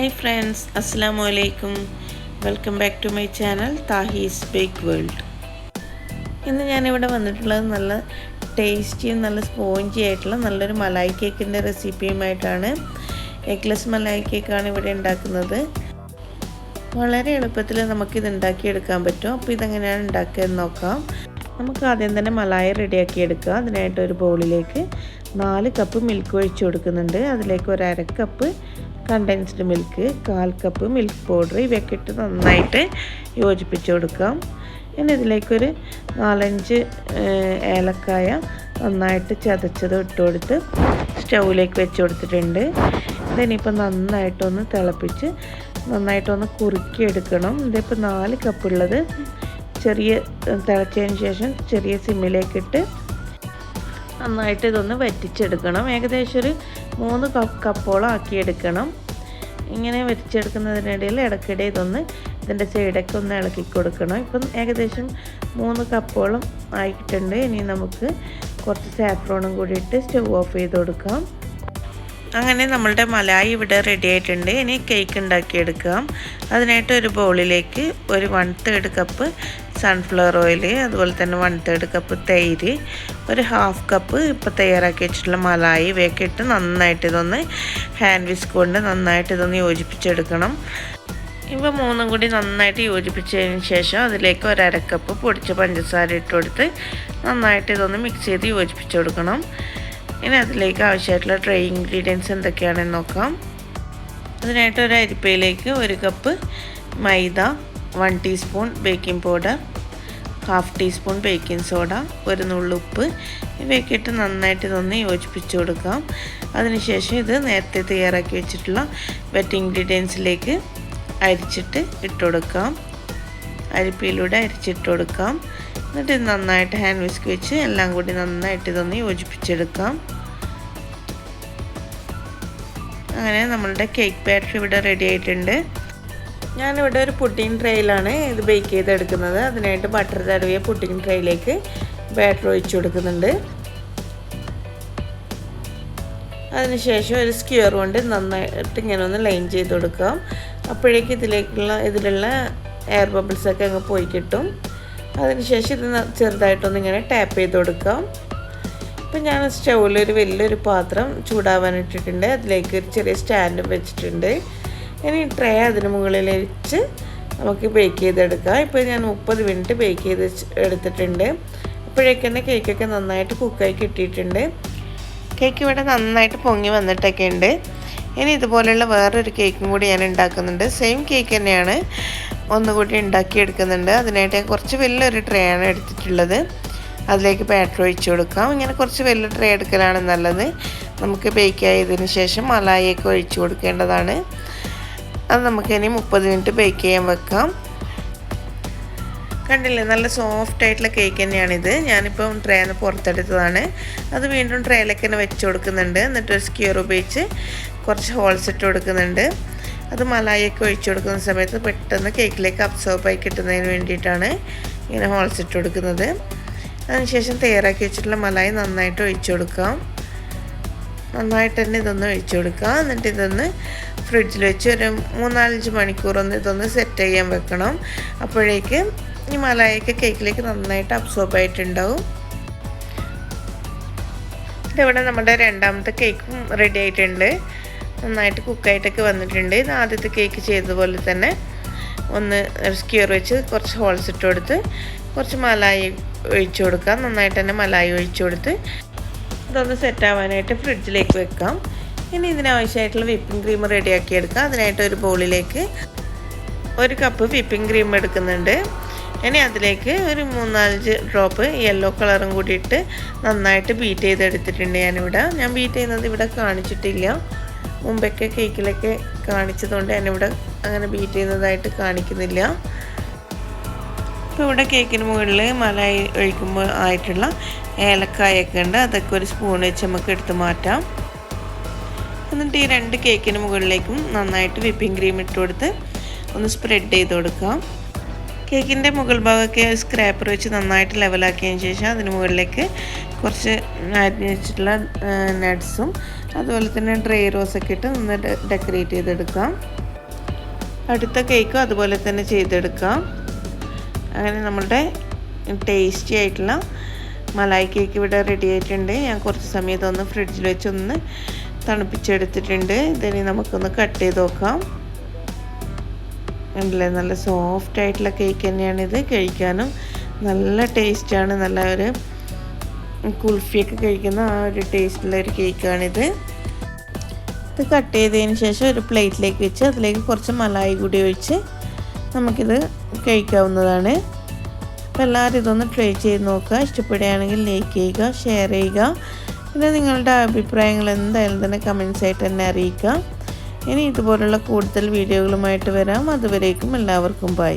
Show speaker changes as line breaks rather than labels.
Hi friends, Assalamu alaikum. Welcome back to my channel THAHI'S Bake World. ഇന്ന് ഞാൻ ഇവിടെ വന്നിട്ടുള്ളത് നല്ല ടേസ്റ്റിയും നല്ല സ്പോഞ്ചി ആയിട്ടുള്ള നല്ലൊരു മലായി കേക്കിൻ്റെ റെസിപ്പിയുമായിട്ടാണ്. എഗ്ലെസ് മലായി കേക്കാണ് ഇവിടെ ഉണ്ടാക്കുന്നത്. വളരെ എളുപ്പത്തിൽ നമുക്കിത് ഉണ്ടാക്കിയെടുക്കാൻ പറ്റും. അപ്പോൾ ഇതെങ്ങനെയാണ് ഉണ്ടാക്കുകയെന്ന് നോക്കാം. നമുക്ക് ആദ്യം തന്നെ മലായി റെഡിയാക്കി എടുക്കാം. അതിനായിട്ട് ഒരു ബൗളിലേക്ക് 4 കപ്പ് മിൽക്ക് ഒഴിച്ചു കൊടുക്കുന്നുണ്ട്. അതിലേക്ക് ഒരു 1/2 cup condensed milk, 1/4 cup milk powder ഇവയൊക്കെ ഇട്ട് നന്നായിട്ട് യോജിപ്പിച്ച് കൊടുക്കാം. ഇനി ഇതിലേക്കൊരു 4-5 ഏലക്കായ നന്നായിട്ട് ചതച്ചത് ഇട്ട് കൊടുത്ത് സ്റ്റൗവിലേക്ക് വെച്ച് കൊടുത്തിട്ടുണ്ട്. ഇതിനിപ്പോൾ നന്നായിട്ടൊന്ന് തിളപ്പിച്ച് നന്നായിട്ടൊന്ന് കുറുക്കിയെടുക്കണം. ഇതിപ്പോൾ 4 കപ്പുള്ളത് ചെറിയ തിളച്ചതിന് ശേഷം ചെറിയ സിമ്മിലേക്കിട്ട് നന്നായിട്ട് ഇതൊന്ന് വറ്റിച്ചെടുക്കണം. ഏകദേശം ഒരു 3 കപ്പോളം ആക്കിയെടുക്കണം. ഇങ്ങനെ വറ്റിച്ചെടുക്കുന്നതിനിടയിൽ ഇടയ്ക്കിടെ ഇതിൻ്റെ സൈഡൊക്കെ ഒന്ന് ഇളക്കി കൊടുക്കണം. ഇപ്പം ഏകദേശം 3 കപ്പോളം ആയിട്ടുണ്ട്. ഇനി നമുക്ക് കുറച്ച് സാഫ്രോണും കൂടി ഇട്ട് സ്റ്റവ് ഓഫ് ചെയ്ത് കൊടുക്കാം. അങ്ങനെ നമ്മളുടെ മലായി ഇവിടെ റെഡി ആയിട്ടുണ്ട്. ഇനി കേക്ക് ഉണ്ടാക്കിയെടുക്കാം. അതിനായിട്ട് ഒരു ബൗളിലേക്ക് ഒരു 1/3 കപ്പ് സൺഫ്ലവർ ഓയിൽ, അതുപോലെ തന്നെ 1/3 കപ്പ് തൈര്, ഒരു 1/2 കപ്പ് ഇപ്പോൾ തയ്യാറാക്കി വെച്ചിട്ടുള്ള മലായി ഇവയൊക്കെ ഇട്ട് നന്നായിട്ട് ഇതൊന്ന് ഹാൻഡ് വിസ്ക് കൊണ്ട് നന്നായിട്ട് ഇതൊന്ന് യോജിപ്പിച്ചെടുക്കണം. ഇവ 3ഉം കൂടി നന്നായിട്ട് യോജിപ്പിച്ചതിന് ശേഷം അതിലേക്ക് ഒരു 1/2 കപ്പ് പൊടിച്ച പഞ്ചസാര ഇട്ട് കൊടുത്ത് നന്നായിട്ട് ഇതൊന്ന് മിക്സ് ചെയ്ത് യോജിപ്പിച്ച് കൊടുക്കണം. ഇനി അതിലേക്ക് ആവശ്യമായിട്ടുള്ള ഡ്രൈ ഇൻഗ്രീഡിയൻസ് എന്തൊക്കെയാണെന്ന് നോക്കാം. അതിനായിട്ട് ഒരു അരിപ്പയിലേക്ക് 1 കപ്പ് മൈദ, 1 teaspoon baking powder, 1/2 teaspoon baking soda, ഒരു നുള്ളുപ്പ് ഇവയൊക്കെ ഇട്ട് നന്നായിട്ട് ഇതൊന്ന് യോജിപ്പിച്ച് കൊടുക്കാം. അതിനുശേഷം ഇത് നേരത്തെ തയ്യാറാക്കി വെച്ചിട്ടുള്ള വെറ്റ് ഇൻഗ്രീഡിയൻസിലേക്ക് അരിച്ചിട്ട് ഇട്ട് കൊടുക്കാം. അരിപ്പയിലൂടെ അരിച്ചിട്ട് കൊടുക്കാം. എന്നിട്ട് ഇത് നന്നായിട്ട് ഹാൻഡ് വിസ്ക് വെച്ച് എല്ലാം കൂടി നന്നായിട്ട് ഇതൊന്ന് യോജിപ്പിച്ചെടുക്കാം. അങ്ങനെ നമ്മളുടെ കേക്ക് ബാറ്റർ ഇവിടെ റെഡി ആയിട്ടുണ്ട്. ഞാനിവിടെ ഒരു പുഡിംഗ് ട്രേയിലാണ് ഇത് ബേക്ക് ചെയ്തെടുക്കുന്നത്. അതിനായിട്ട് ബട്ടർ തടവിയ പുഡിംഗ് ട്രേയിലേക്ക് ബാറ്റർ ഒഴിച്ചു കൊടുക്കുന്നുണ്ട്. അതിനുശേഷം ഒരു സ്ക്യൂർ കൊണ്ട് നന്നായിട്ട് ഇങ്ങനെ ഒന്ന് ലൈൻ ചെയ്ത് കൊടുക്കാം. അപ്പോഴേക്ക് ഇതിലുള്ള എയർ ബബിൾസൊക്കെ അങ്ങ് പോയി കിട്ടും. അതിനുശേഷം ഇത് ചെറുതായിട്ടൊന്ന് ഇങ്ങനെ ടാപ്പ് ചെയ്ത് കൊടുക്കാം. ഇപ്പം ഞാൻ സ്റ്റൗവിൽ ഒരു വലിയൊരു പാത്രം ചൂടാവാൻ ഇട്ടിട്ടുണ്ട്. അതിലേക്ക് ഒരു ചെറിയ സ്റ്റാൻഡും വെച്ചിട്ടുണ്ട്. ഇനി ട്രേ അതിന് മുകളിൽ വെച്ച് നമുക്ക് ബേക്ക് ചെയ്തെടുക്കാം. ഇപ്പോൾ ഞാൻ 30 മിനിറ്റ് ബേക്ക് ചെയ്ത് എടുത്തിട്ടുണ്ട്. അപ്പോഴേക്ക് തന്നെ കേക്കൊക്കെ നന്നായിട്ട് കുക്കായി കിട്ടിയിട്ടുണ്ട്. കേക്ക് ഇവിടെ നന്നായിട്ട് പൊങ്ങി വന്നിട്ടൊക്കെ ഉണ്ട്. ഇനി ഇതുപോലെയുള്ള വേറൊരു കേക്കും കൂടി ഞാൻ ഉണ്ടാക്കുന്നുണ്ട്. സെയിം കേക്ക് തന്നെയാണ്, ഒന്നുകൂടി ഉണ്ടാക്കിയെടുക്കുന്നുണ്ട്. അതിനായിട്ട് ഞാൻ കുറച്ച് വലിയൊരു ട്രേ ആണ് എടുത്തിട്ടുള്ളത്. അതിലേക്ക് ബാറ്റർ ഒഴിച്ചു കൊടുക്കാം. ഇങ്ങനെ കുറച്ച് വലിയ ട്രേ എടുക്കലാണ് നല്ലത്. നമുക്ക് ബേക്ക് ആയതിനു ശേഷം മലായിയൊക്കെ ഒഴിച്ചു കൊടുക്കേണ്ടതാണ്. അത് നമുക്കിനി 30 മിനിറ്റ് ബേക്ക് ചെയ്യാൻ വെക്കാം. കണ്ടില്ലേ, നല്ല സോഫ്റ്റ് ആയിട്ടുള്ള കേക്ക് തന്നെയാണിത്. ഞാനിപ്പം ട്രേന്ന് പുറത്തെടുത്തതാണ്. അത് വീണ്ടും ട്രേയിലേക്ക് തന്നെ വെച്ച് കൊടുക്കുന്നുണ്ട്. എന്നിട്ടൊരു സ്ക്യൂർ ഉപയോഗിച്ച് കുറച്ച് ഹോൾസ് ഇട്ട് കൊടുക്കുന്നുണ്ട്. അത് മലായിയൊക്കെ ഒഴിച്ചു കൊടുക്കുന്ന സമയത്ത് പെട്ടെന്ന് കേക്കിലേക്ക് അബ്സോർബ് ആയി കിട്ടുന്നതിന് വേണ്ടിയിട്ടാണ് ഇങ്ങനെ ഹോൾസ് ഇട്ട് കൊടുക്കുന്നത്. അതിനുശേഷം തയ്യാറാക്കി വെച്ചിട്ടുള്ള മലായി നന്നായിട്ട് ഒഴിച്ചു കൊടുക്കാം. നന്നായിട്ട് തന്നെ ഇതൊന്ന് ഒഴിച്ചു കൊടുക്കാം. എന്നിട്ട് ഇതൊന്ന് ഫ്രിഡ്ജിൽ വെച്ച് ഒരു 3-4 മണിക്കൂറൊന്ന് ഇതൊന്ന് സെറ്റ് ചെയ്യാൻ വെക്കണം. അപ്പോഴേക്ക് ഈ മലായൊക്കെ കേക്കിലേക്ക് നന്നായിട്ട് അബ്സോർബ് ആയിട്ടുണ്ടാവും. ഇതിവിടെ നമ്മുടെ രണ്ടാമത്തെ കേക്കും റെഡി ആയിട്ടുണ്ട്. നന്നായിട്ട് കുക്കായിട്ടൊക്കെ വന്നിട്ടുണ്ട്. ഇത് ആദ്യത്തെ കേക്ക് ചെയ്തതുപോലെ തന്നെ ഒന്ന് സ്ക്യൂർ വെച്ച് കുറച്ച് ഹോൾസ് ഇട്ട് കൊടുത്ത് കുറച്ച് മലായി ഒഴിച്ചു കൊടുക്കാം. നന്നായിട്ട് തന്നെ മലായി ഒഴിച്ചു കൊടുത്ത് ഇതൊന്ന് സെറ്റാവാനായിട്ട് ഫ്രിഡ്ജിലേക്ക് വെക്കാം. ഇനി ഇതിനാവശ്യമായിട്ടുള്ള വിപ്പിംഗ് ക്രീം റെഡിയാക്കി എടുക്കാം. അതിനായിട്ട് ഒരു ബൗളിലേക്ക് 1 കപ്പ് വിപ്പിംഗ് ക്രീം എടുക്കുന്നുണ്ട്. ഇനി അതിലേക്ക് ഒരു 3-4 ഡ്രോപ്പ് യെല്ലോ കളറും കൂടി ഇട്ട് നന്നായിട്ട് ബീറ്റ് ചെയ്തെടുത്തിട്ടുണ്ട്. ഞാൻ ബീറ്റ് ചെയ്യുന്നത് ഇവിടെ കാണിച്ചിട്ടില്ല. മുമ്പൊക്കെ കേക്കിലൊക്കെ കാണിച്ചതുകൊണ്ട് ഞാനിവിടെ അങ്ങനെ ബീറ്റ് ചെയ്യുന്നതായിട്ട് കാണിക്കുന്നില്ല. ഇപ്പോൾ ഇവിടെ കേക്കിന് മുകളിൽ മലായി ഒഴിക്കുമ്പോൾ ആയിട്ടുള്ള ഏലക്കായൊക്കെ ഉണ്ട്. അതൊക്കെ ഒരു സ്പൂൺ വെച്ച് നമുക്ക് എടുത്ത് മാറ്റാം. എന്നിട്ട് ഈ 2 കേക്കിന് മുകളിലേക്കും നന്നായിട്ട് വിപ്പിംഗ് ക്രീം ഇട്ട് കൊടുത്ത് ഒന്ന് സ്പ്രെഡ് ചെയ്ത് കൊടുക്കാം. കേക്കിൻ്റെ മുകൾ ഭാഗമൊക്കെ സ്ക്രാപ്പർ വെച്ച് നന്നായിട്ട് ലെവലാക്കിയതിന് ശേഷം അതിന് മുകളിലേക്ക് കുറച്ച് അരിഞ്ഞ് വെച്ചിട്ടുള്ള നട്ട്സും അതുപോലെ തന്നെ ഡ്രൈ റോസൊക്കെ ഇട്ട് ഒന്ന് ഡെക്കറേറ്റ് ചെയ്തെടുക്കാം. അടുത്ത കേക്കും അതുപോലെ തന്നെ ചെയ്തെടുക്കാം. അങ്ങനെ നമ്മളുടെ ടേസ്റ്റി ആയിട്ടുള്ള മലായി കേക്ക് ഇവിടെ റെഡി ആയിട്ടുണ്ട്. ഞാൻ കുറച്ച് സമയം ഇതൊന്ന് ഫ്രിഡ്ജിൽ വെച്ചൊന്ന് തണുപ്പിച്ചെടുത്തിട്ടുണ്ട്. ഇതിനി നമുക്കൊന്ന് കട്ട് ചെയ്ത് നോക്കാം. ഉണ്ടല്ലേ, നല്ല സോഫ്റ്റ് ആയിട്ടുള്ള കേക്ക് തന്നെയാണിത്. കഴിക്കാനും നല്ല ടേസ്റ്റാണ്. നല്ല ഒരു കുൽഫിയൊക്കെ കഴിക്കുന്ന ആ ഒരു ടേസ്റ്റുള്ള ഒരു കേക്കാണിത്. ഇത് കട്ട് ചെയ്തതിന് ശേഷം ഒരു പ്ലേറ്റിലേക്ക് വെച്ച് അതിലേക്ക് കുറച്ച് മലായി കൂടി ഒഴിച്ച് നമുക്കിത് കഴിക്കാവുന്നതാണ്. അപ്പോൾ എല്ലാവരും ഇതൊന്ന് ട്രൈ ചെയ്ത് നോക്കുക. ഇഷ്ടപ്പെടുകയാണെങ്കിൽ ലൈക്ക് ചെയ്യുക, ഷെയർ ചെയ്യുക. പിന്നെ നിങ്ങളുടെ അഭിപ്രായങ്ങൾ എന്തായാലും തന്നെ കമൻസ് ആയിട്ട് തന്നെ അറിയിക്കുക. ഇനി ഇതുപോലുള്ള കൂടുതൽ വീഡിയോകളുമായിട്ട് വരാം. അതുവരേക്കും എല്ലാവർക്കും ബൈ.